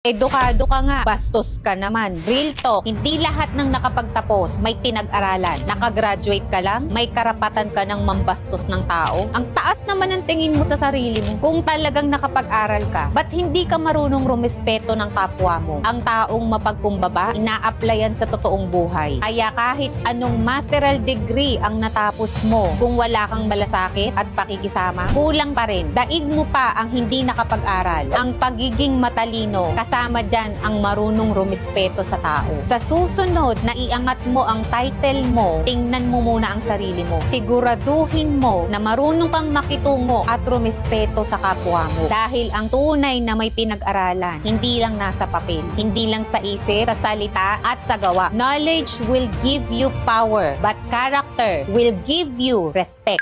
Edukado ka nga, bastos ka naman. Real talk, hindi lahat ng nakapagtapos may pinag-aralan. Nakagraduate ka lang, may karapatan ka ng mambastos ng tao. Ang taas naman ang tingin mo sa sarili mo. Kung talagang nakapag-aral ka, ba't hindi ka marunong rumispeto ng kapwa mo? Ang taong mapagkumbaba, ina-applyan sa totoong buhay. Kaya kahit anong masteral degree ang natapos mo, kung wala kang malasakit at pakikisama, kulang pa rin. Daig mo pa ang hindi nakapag-aral. Ang pagiging matalino, kasama dyan ang marunong rumispeto sa tao. Sa susunod na iangat mo ang title mo, tingnan mo muna ang sarili mo. Siguraduhin mo na marunong kang makitungo at rumispeto sa kapwa mo. Dahil ang tunay na may pinag-aralan, hindi lang nasa papel, hindi lang sa isip, sa salita at sa gawa. Knowledge will give you power, but character will give you respect.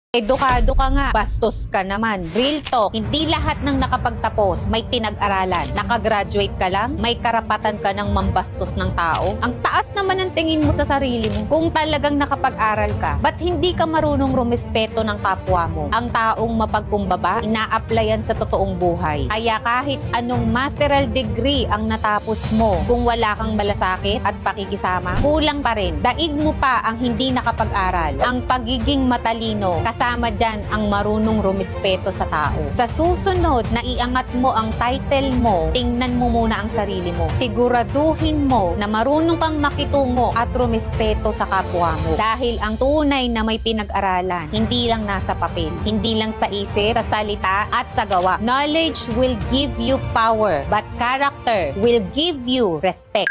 Edukado ka nga, bastos ka naman. Real talk, hindi lahat ng nakapagtapos may pinag-aralan. Nakagraduate ka lang, may karapatan ka ng mambastos ng tao. Ang taas naman ang tingin mo sa sarili mo. Kung talagang nakapag-aral ka, ba't hindi ka marunong rumispeto ng kapwa mo? Ang taong mapagkumbaba, ina-applyan sa totoong buhay. Kaya kahit anong masteral degree ang natapos mo, kung wala kang malasakit at pakikisama, kulang pa rin. Daig mo pa ang hindi nakapag-aral. Ang pagiging matalino, kasama dyan ang marunong rumispeto sa tao. Sa susunod na iangat mo ang title mo, tingnan mo muna ang sarili mo. Siguraduhin mo na marunong kang makitungo at rumispeto sa kapwa mo. Dahil ang tunay na may pinag-aralan, hindi lang nasa papel, hindi lang sa isip, sa salita at sa gawa. Knowledge will give you power, but character will give you respect.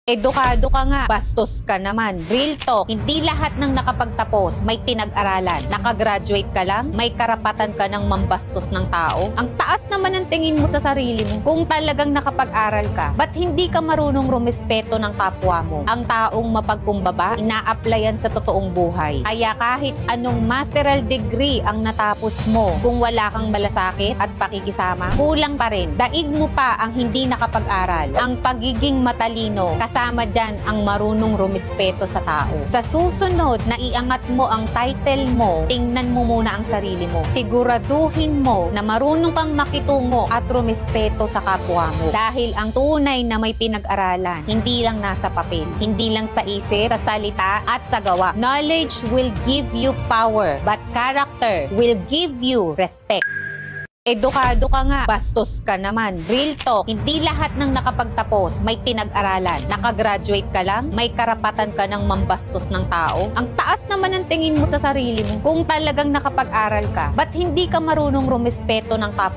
Edukado ka nga, bastos ka naman. Real talk, hindi lahat ng nakapagtapos may pinag-aralan. Nakagraduate ka lang, may karapatan ka ng mambastos ng tao. Ang taas naman ang tingin mo sa sarili mo. Kung talagang nakapag-aral ka, ba't hindi ka marunong rumispeto ng kapwa mo? Ang taong mapagkumbaba, ina-applyan sa totoong buhay. Kaya kahit anong masteral degree ang natapos mo, kung wala kang malasakit at pakikisama, kulang pa rin. Daig mo pa ang hindi nakapag-aral. Ang pagiging matalino, kasama dyan ang marunong rumispeto sa tao. Sa susunod na iangat mo ang title mo, tingnan mo muna ang sarili mo. Siguraduhin mo na marunong kang makitungo at rumispeto sa kapwa mo. Dahil ang tunay na may pinag-aralan, hindi lang nasa papel, hindi lang sa isip, sa salita at sa gawa. Knowledge will give you power, but character will give you respect. Edukado ka nga, bastos ka naman. Real talk, hindi lahat ng nakapagtapos may pinag-aralan. Nakagraduate ka lang, may karapatan ka ng mambastos ng tao. Ang taas naman ang tingin mo sa sarili mo. Kung talagang nakapag-aral ka, ba't hindi ka marunong rumispeto ng kapwa?